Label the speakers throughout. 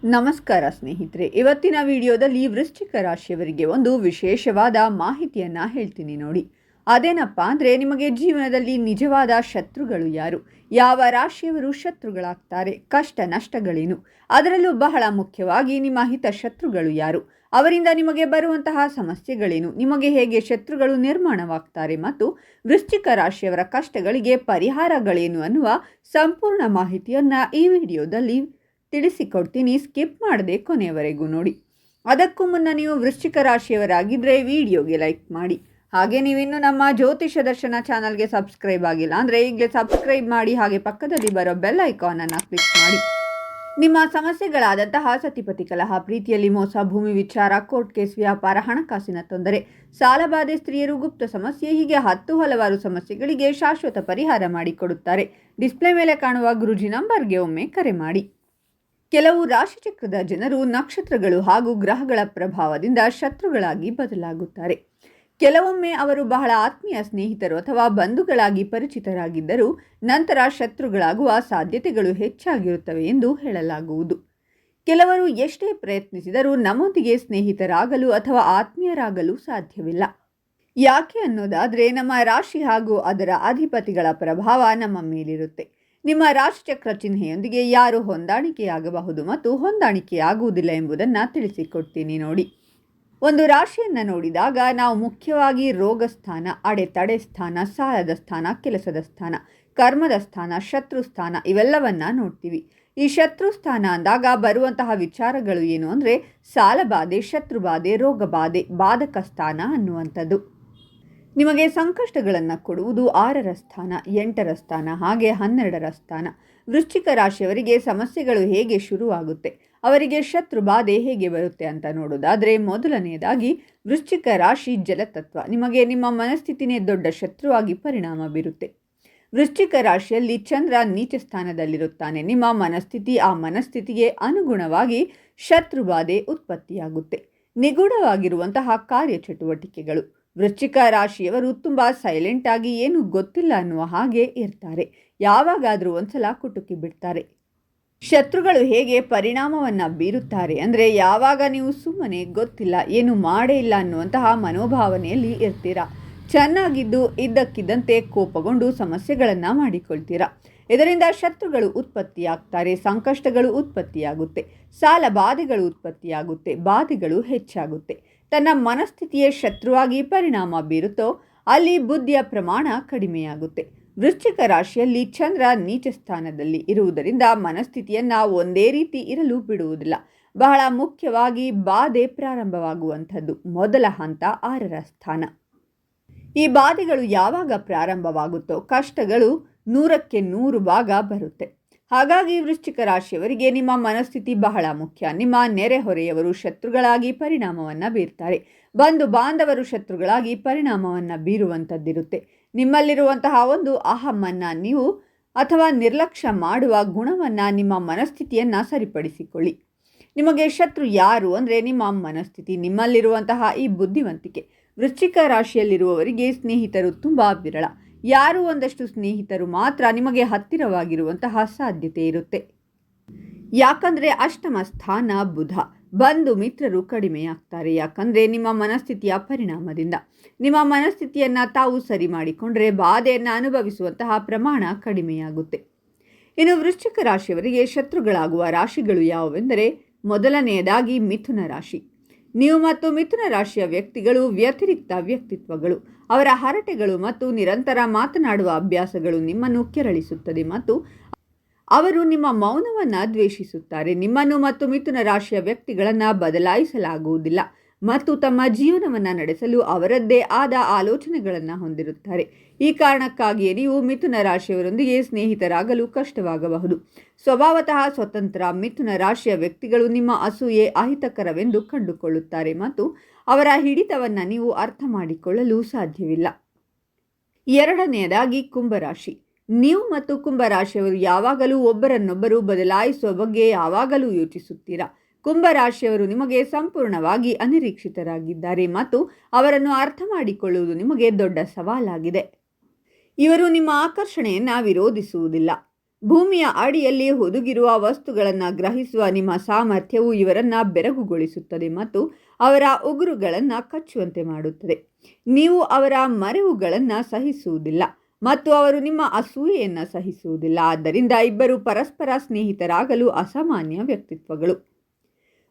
Speaker 1: ನಮಸ್ಕಾರ ಸ್ನೇಹಿತರೆ, ಇವತ್ತಿನ ವಿಡಿಯೋದಲ್ಲಿ ವೃಶ್ಚಿಕ ರಾಶಿಯವರಿಗೆ ಒಂದು ವಿಶೇಷವಾದ ಮಾಹಿತಿಯನ್ನು ಹೇಳ್ತೀನಿ ನೋಡಿ. ಅದೇನಪ್ಪ ಅಂದರೆ, ನಿಮಗೆ ಜೀವನದಲ್ಲಿ ನಿಜವಾದ ಶತ್ರುಗಳು ಯಾರು, ಯಾವ ರಾಶಿಯವರು ಶತ್ರುಗಳಾಗ್ತಾರೆ, ಕಷ್ಟ ನಷ್ಟಗಳೇನು, ಅದರಲ್ಲೂ ಬಹಳ ಮುಖ್ಯವಾಗಿ ನಿಮ್ಮ ಹಿತಶತ್ರುಗಳು ಯಾರು, ಅವರಿಂದ ನಿಮಗೆ ಬರುವಂತಹ ಸಮಸ್ಯೆಗಳೇನು, ನಿಮಗೆ ಹೇಗೆ ಶತ್ರುಗಳು ನಿರ್ಮಾಣವಾಗ್ತಾರೆ ಮತ್ತು ವೃಶ್ಚಿಕ ರಾಶಿಯವರ ಕಷ್ಟಗಳಿಗೆ ಪರಿಹಾರಗಳೇನು ಅನ್ನುವ ಸಂಪೂರ್ಣ ಮಾಹಿತಿಯನ್ನು ಈ ವಿಡಿಯೋದಲ್ಲಿ ತಿಳಿಸಿಕೊಡ್ತೀನಿ. ಸ್ಕಿಪ್ ಮಾಡದೆ ಕೊನೆಯವರೆಗೂ ನೋಡಿ. ಅದಕ್ಕೂ ಮುನ್ನ ನೀವು ವೃಶ್ಚಿಕ ರಾಶಿಯವರಾಗಿದ್ದರೆ ವಿಡಿಯೋಗೆ ಲೈಕ್ ಮಾಡಿ. ಹಾಗೆ ನೀವಿನ್ನು ನಮ್ಮ ಜ್ಯೋತಿಷ ದರ್ಶನ ಚಾನಲ್ಗೆ ಸಬ್ಸ್ಕ್ರೈಬ್ ಆಗಿಲ್ಲ ಅಂದರೆ ಈಗಲೇ ಸಬ್ಸ್ಕ್ರೈಬ್ ಮಾಡಿ. ಹಾಗೆ ಪಕ್ಕದಲ್ಲಿ ಬರೋ ಬೆಲ್ ಐಕಾನನ್ನು ಕ್ಲಿಕ್ ಮಾಡಿ. ನಿಮ್ಮ ಸಮಸ್ಯೆಗಳಾದಂತಹ ಸತಿಪತಿ ಕಲಹ, ಪ್ರೀತಿಯಲ್ಲಿ ಮೋಸ, ಭೂಮಿ ವಿಚಾರ, ಕೋರ್ಟ್ ಕೇಸ್, ವ್ಯಾಪಾರ, ಹಣಕಾಸಿನ ತೊಂದರೆ, ಸಾಲಬಾಧೆ, ಸ್ತ್ರೀಯರು, ಗುಪ್ತ ಸಮಸ್ಯೆ, ಹೀಗೆ ಹಲವಾರು ಸಮಸ್ಯೆಗಳಿಗೆ ಶಾಶ್ವತ ಪರಿಹಾರ ಮಾಡಿಕೊಡುತ್ತಾರೆ. ಡಿಸ್ಪ್ಲೇ ಮೇಲೆ ಕಾಣುವ ಗುರೂಜಿ ನಂಬರ್ಗೆ ಒಮ್ಮೆ ಕರೆ ಮಾಡಿ. ಕೆಲವು ರಾಶಿಚಕ್ರದ ಜನರು ನಕ್ಷತ್ರಗಳು ಹಾಗೂ ಗ್ರಹಗಳ ಪ್ರಭಾವದಿಂದ ಶತ್ರುಗಳಾಗಿ ಬದಲಾಗುತ್ತಾರೆ. ಕೆಲವೊಮ್ಮೆ ಅವರು ಬಹಳ ಆತ್ಮೀಯ ಸ್ನೇಹಿತರು ಅಥವಾ ಬಂಧುಗಳಾಗಿ ಪರಿಚಿತರಾಗಿದ್ದರೂ ನಂತರ ಶತ್ರುಗಳಾಗುವ ಸಾಧ್ಯತೆಗಳು ಹೆಚ್ಚಾಗಿರುತ್ತವೆ ಎಂದು ಹೇಳಲಾಗುವುದು. ಕೆಲವರು ಎಷ್ಟೇ ಪ್ರಯತ್ನಿಸಿದರೂ ನಮ್ಮೊಂದಿಗೆ ಸ್ನೇಹಿತರಾಗಲು ಅಥವಾ ಆತ್ಮೀಯರಾಗಲು ಸಾಧ್ಯವಿಲ್ಲ. ಯಾಕೆ ಅನ್ನೋದಾದರೆ, ನಮ್ಮ ರಾಶಿ ಹಾಗೂ ಅದರ ಅಧಿಪತಿಗಳ ಪ್ರಭಾವ ನಮ್ಮ ಮೇಲಿರುತ್ತೆ. ನಿಮ್ಮ ರಾಶಿಚಕ್ರ ಚಿಹ್ನೆಯೊಂದಿಗೆ ಯಾರು ಹೊಂದಾಣಿಕೆಯಾಗಬಹುದು ಮತ್ತು ಹೊಂದಾಣಿಕೆಯಾಗುವುದಿಲ್ಲ ಎಂಬುದನ್ನು ತಿಳಿಸಿಕೊಡ್ತೀನಿ ನೋಡಿ. ಒಂದು ರಾಶಿಯನ್ನು ನೋಡಿದಾಗ ನಾವು ಮುಖ್ಯವಾಗಿ ರೋಗ ಸ್ಥಾನ, ಅಡೆತಡೆ ಸ್ಥಾನ, ಸಾಲದ ಸ್ಥಾನ, ಕೆಲಸದ ಸ್ಥಾನ, ಕರ್ಮದ ಸ್ಥಾನ, ಶತ್ರು ಸ್ಥಾನ ಇವೆಲ್ಲವನ್ನ ನೋಡ್ತೀವಿ. ಈ ಶತ್ರು ಸ್ಥಾನ ಅಂದಾಗ ಬರುವಂತಹ ವಿಚಾರಗಳು ಏನು ಅಂದರೆ, ಸಾಲಬಾಧೆ, ಶತ್ರುಬಾಧೆ, ರೋಗಬಾಧೆ, ಬಾಧಕ ಸ್ಥಾನ ಅನ್ನುವಂಥದ್ದು. ನಿಮಗೆ ಸಂಕಷ್ಟಗಳನ್ನು ಕೊಡುವುದು 6ರ ಸ್ಥಾನ, 8ರ ಸ್ಥಾನ, ಹಾಗೆ 12ರ ಸ್ಥಾನ. ವೃಶ್ಚಿಕ ರಾಶಿಯವರಿಗೆ ಸಮಸ್ಯೆಗಳು ಹೇಗೆ ಶುರುವಾಗುತ್ತೆ, ಅವರಿಗೆ ಶತ್ರು ಬಾಧೆ ಹೇಗೆ ಬರುತ್ತೆ ಅಂತ ನೋಡೋದಾದರೆ, ಮೊದಲನೆಯದಾಗಿ ವೃಶ್ಚಿಕ ರಾಶಿ ಜಲತತ್ವ. ನಿಮಗೆ ನಿಮ್ಮ ಮನಸ್ಥಿತಿನೇ ದೊಡ್ಡ ಶತ್ರುವಾಗಿ ಪರಿಣಾಮ ಬೀರುತ್ತೆ. ವೃಶ್ಚಿಕ ರಾಶಿಯಲ್ಲಿ ಚಂದ್ರ ನೀಚ ಸ್ಥಾನದಲ್ಲಿರುತ್ತಾನೆ. ನಿಮ್ಮ ಮನಸ್ಥಿತಿ, ಆ ಮನಸ್ಥಿತಿಗೆ ಅನುಗುಣವಾಗಿ ಶತ್ರುಬಾಧೆ ಉತ್ಪತ್ತಿಯಾಗುತ್ತೆ. ನಿಗೂಢವಾಗಿರುವಂತಹ ಕಾರ್ಯಚಟುವಟಿಕೆಗಳು. ವೃಶ್ಚಿಕ ರಾಶಿಯವರು ತುಂಬ ಸೈಲೆಂಟ್ ಆಗಿ ಏನು ಗೊತ್ತಿಲ್ಲ ಅನ್ನುವ ಹಾಗೆ ಇರ್ತಾರೆ. ಯಾವಾಗಾದರೂ ಒಂದ್ಸಲ ಕುಟುಕಿ ಬಿಡ್ತಾರೆ. ಶತ್ರುಗಳು ಹೇಗೆ ಪರಿಣಾಮವನ್ನು ಬೀರುತ್ತಾರೆ ಅಂದರೆ, ಯಾವಾಗ ನೀವು ಸುಮ್ಮನೆ ಗೊತ್ತಿಲ್ಲ, ಏನು ಮಾಡೇ ಇಲ್ಲ ಅನ್ನುವಂತಹ ಮನೋಭಾವನೆಯಲ್ಲಿ ಇರ್ತೀರಾ. ಚೆನ್ನಾಗಿದ್ದು ಇದ್ದಕ್ಕಿದ್ದಂತೆ ಕೋಪಗೊಂಡು ಸಮಸ್ಯೆಗಳನ್ನು ಮಾಡಿಕೊಳ್ತೀರಾ. ಇದರಿಂದ ಶತ್ರುಗಳು ಉತ್ಪತ್ತಿಯಾಗ್ತಾರೆ, ಸಂಕಷ್ಟಗಳು ಉತ್ಪತ್ತಿಯಾಗುತ್ತೆ, ಸಾಲ ಬಾಧೆಗಳು ಉತ್ಪತ್ತಿಯಾಗುತ್ತೆ, ಬಾಧೆಗಳು ಹೆಚ್ಚಾಗುತ್ತೆ. ತನ್ನ ಮನಸ್ಥಿತಿಯೇ ಶತ್ರುವಾಗಿ ಪರಿಣಾಮ ಬೀರುತ್ತೋ ಅಲ್ಲಿ ಬುದ್ಧಿಯ ಪ್ರಮಾಣ ಕಡಿಮೆಯಾಗುತ್ತೆ. ವೃಶ್ಚಿಕ ರಾಶಿಯಲ್ಲಿ ಚಂದ್ರ ನೀಚ ಸ್ಥಾನದಲ್ಲಿ ಇರುವುದರಿಂದ ಮನಸ್ಥಿತಿಯನ್ನು ಒಂದೇ ರೀತಿ ಇರಲು ಬಿಡುವುದಿಲ್ಲ. ಬಹಳ ಮುಖ್ಯವಾಗಿ ಬಾಧೆ ಪ್ರಾರಂಭವಾಗುವಂಥದ್ದು ಮೊದಲ ಹಂತ 6ರ ಸ್ಥಾನ. ಈ ಬಾಧೆಗಳು ಯಾವಾಗ ಪ್ರಾರಂಭವಾಗುತ್ತೋ ಕಷ್ಟಗಳು 100ಕ್ಕೆ 100 ಭಾಗ ಬರುತ್ತೆ. ಹಾಗಾಗಿ ವೃಶ್ಚಿಕ ರಾಶಿಯವರಿಗೆ ನಿಮ್ಮ ಮನಸ್ಥಿತಿ ಬಹಳ ಮುಖ್ಯ. ನಿಮ್ಮ ನೆರೆಹೊರೆಯವರು ಶತ್ರುಗಳಾಗಿ ಪರಿಣಾಮವನ್ನು ಬೀರ್ತಾರೆ. ಬಂಧು ಬಾಂಧವರು ಶತ್ರುಗಳಾಗಿ ಪರಿಣಾಮವನ್ನು ಬೀರುವಂಥದ್ದಿರುತ್ತೆ. ನಿಮ್ಮಲ್ಲಿರುವಂತಹ ಒಂದು ಅಹಮ್ಮನ್ನು ನೀವು ಅಥವಾ ನಿರ್ಲಕ್ಷ್ಯ ಮಾಡುವ ಗುಣವನ್ನು, ನಿಮ್ಮ ಮನಸ್ಥಿತಿಯನ್ನು ಸರಿಪಡಿಸಿಕೊಳ್ಳಿ. ನಿಮಗೆ ಶತ್ರು ಯಾರು ಅಂದರೆ ನಿಮ್ಮ ಮನಸ್ಥಿತಿ, ನಿಮ್ಮಲ್ಲಿರುವಂತಹ ಈ ಬುದ್ಧಿವಂತಿಕೆ. ವೃಶ್ಚಿಕ ರಾಶಿಯಲ್ಲಿರುವವರಿಗೆ ಸ್ನೇಹಿತರು ತುಂಬ ವಿರಳ. ಯಾರು ಒಂದಷ್ಟು ಸ್ನೇಹಿತರು ಮಾತ್ರ ನಿಮಗೆ ಹತ್ತಿರವಾಗಿರುವಂತಹ ಸಾಧ್ಯತೆ ಇರುತ್ತೆ. ಯಾಕಂದರೆ ಅಷ್ಟಮ ಸ್ಥಾನ ಬುಧ. ಬಂಧು ಮಿತ್ರರು ಕಡಿಮೆಯಾಗ್ತಾರೆ. ಯಾಕಂದರೆ ನಿಮ್ಮ ಮನಸ್ಥಿತಿಯ ಪರಿಣಾಮದಿಂದ. ನಿಮ್ಮ ಮನಸ್ಥಿತಿಯನ್ನು ತಾವು ಸರಿ ಮಾಡಿಕೊಂಡ್ರೆ ಬಾಧೆಯನ್ನು ಅನುಭವಿಸುವಂತಹ ಪ್ರಮಾಣ ಕಡಿಮೆಯಾಗುತ್ತೆ. ಇನ್ನು ವೃಶ್ಚಿಕ ರಾಶಿಯವರಿಗೆ ಶತ್ರುಗಳಾಗುವ ರಾಶಿಗಳು ಯಾವುವೆಂದರೆ, ಮೊದಲನೆಯದಾಗಿ ಮಿಥುನ ರಾಶಿ. ನೀವು ಮತ್ತು ಮಿಥುನ ರಾಶಿಯ ವ್ಯಕ್ತಿಗಳು ವ್ಯತಿರಿಕ್ತ ವ್ಯಕ್ತಿತ್ವಗಳು. ಅವರ ಹರಟೆಗಳು ಮತ್ತು ನಿರಂತರ ಮಾತನಾಡುವ ಅಭ್ಯಾಸಗಳು ನಿಮ್ಮನ್ನು ಕೆರಳಿಸುತ್ತದೆ ಮತ್ತು ಅವರು ನಿಮ್ಮ ಮೌನವನ್ನು ದ್ವೇಷಿಸುತ್ತಾರೆ. ನಿಮ್ಮನ್ನು ಮತ್ತು ಮಿಥುನ ರಾಶಿಯ ವ್ಯಕ್ತಿಗಳನ್ನು ಬದಲಾಯಿಸಲಾಗುವುದಿಲ್ಲ ಮತ್ತು ತಮ್ಮ ಜೀವನವನ್ನು ನಡೆಸಲು ಅವರದ್ದೇ ಆದ ಆಲೋಚನೆಗಳನ್ನು ಹೊಂದಿರುತ್ತಾರೆ. ಈ ಕಾರಣಕ್ಕಾಗಿಯೇ ನೀವು ಮಿಥುನ ರಾಶಿಯವರೊಂದಿಗೆ ಸ್ನೇಹಿತರಾಗಲು ಕಷ್ಟವಾಗಬಹುದು. ಸ್ವಭಾವತಃ ಸ್ವತಂತ್ರ ಮಿಥುನ ರಾಶಿಯ ವ್ಯಕ್ತಿಗಳು ನಿಮ್ಮ ಅಸೂಯೆ ಅಹಿತಕರವೆಂದು ಕಂಡುಕೊಳ್ಳುತ್ತಾರೆ ಮತ್ತು ಅವರ ಹಿಡಿತವನ್ನು ನೀವು ಅರ್ಥ ಮಾಡಿಕೊಳ್ಳಲು ಸಾಧ್ಯವಿಲ್ಲ. ಎರಡನೆಯದಾಗಿ ಕುಂಭರಾಶಿ. ನೀವು ಮತ್ತು ಕುಂಭರಾಶಿಯವರು ಯಾವಾಗಲೂ ಒಬ್ಬರನ್ನೊಬ್ಬರು ಬದಲಾಯಿಸುವ ಬಗ್ಗೆ ಯಾವಾಗಲೂ ಯೋಚಿಸುತ್ತೀರಾ. ಕುಂಭರಾಶಿಯವರು ನಿಮಗೆ ಸಂಪೂರ್ಣವಾಗಿ ಅನಿರೀಕ್ಷಿತರಾಗಿದ್ದಾರೆ ಮತ್ತು ಅವರನ್ನು ಅರ್ಥ ಮಾಡಿಕೊಳ್ಳುವುದು ನಿಮಗೆ ದೊಡ್ಡ ಸವಾಲಾಗಿದೆ. ಇವರು ನಿಮ್ಮ ಆಕರ್ಷಣೆಯನ್ನು ವಿರೋಧಿಸುವುದಿಲ್ಲ. ಭೂಮಿಯ ಅಡಿಯಲ್ಲಿ ಹುದುಗಿರುವ ವಸ್ತುಗಳನ್ನು ಗ್ರಹಿಸುವ ನಿಮ್ಮ ಸಾಮರ್ಥ್ಯವು ಇವರನ್ನು ಬೆರಗುಗೊಳಿಸುತ್ತದೆ ಮತ್ತು ಅವರ ಉಗುರುಗಳನ್ನು ಕಚ್ಚುವಂತೆ ಮಾಡುತ್ತದೆ. ನೀವು ಅವರ ಮರೆವುಗಳನ್ನು ಸಹಿಸುವುದಿಲ್ಲ ಮತ್ತು ಅವರು ನಿಮ್ಮ ಅಸೂಯೆಯನ್ನು ಸಹಿಸುವುದಿಲ್ಲ. ಆದ್ದರಿಂದ ಇಬ್ಬರು ಪರಸ್ಪರ ಸ್ನೇಹಿತರಾಗಲು ಅಸಾಮಾನ್ಯ ವ್ಯಕ್ತಿತ್ವಗಳು.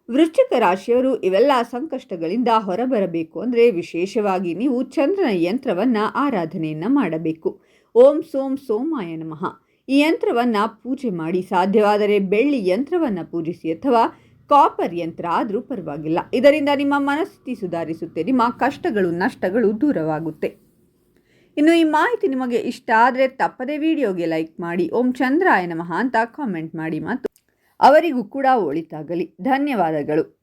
Speaker 1: ವೃಶ್ಚಿಕ ರಾಶಿಯವರು ಇವೆಲ್ಲ ಸಂಕಷ್ಟಗಳಿಂದ ಹೊರಬರಬೇಕು ಅಂದರೆ ವಿಶೇಷವಾಗಿ ನೀವು ಚಂದ್ರನ ಯಂತ್ರವನ್ನು ಆರಾಧನೆಯನ್ನು ಮಾಡಬೇಕು. ಓಂ ಸೋಂ ಸೋಮಾಯ ನಮಃ. ಈ ಯಂತ್ರವನ್ನು ಪೂಜೆ ಮಾಡಿ. ಸಾಧ್ಯವಾದರೆ ಬೆಳ್ಳಿ ಯಂತ್ರವನ್ನು ಪೂಜಿಸಿ ಅಥವಾ ಕಾಪರ್ ಯಂತ್ರ ಆದರೂ ಪರವಾಗಿಲ್ಲ. ಇದರಿಂದ ನಿಮ್ಮ ಮನಸ್ಥಿತಿ ಸುಧಾರಿಸುತ್ತೆ, ನಿಮ್ಮ ಕಷ್ಟಗಳು ನಷ್ಟಗಳು ದೂರವಾಗುತ್ತೆ. ಇನ್ನು ಈ ಮಾಹಿತಿ ನಿಮಗೆ ಇಷ್ಟ ಆದರೆ ತಪ್ಪದೇ ವಿಡಿಯೋಗೆ ಲೈಕ್ ಮಾಡಿ, ಓಂ ಚಂದ್ರಾಯ ನಮಃ ಅಂತ ಕಾಮೆಂಟ್ ಮಾಡಿ ಮತ್ತು ಅವರಿಗೂ ಕೂಡ ಒಳಿತಾಗಲಿ. ಧನ್ಯವಾದಗಳು.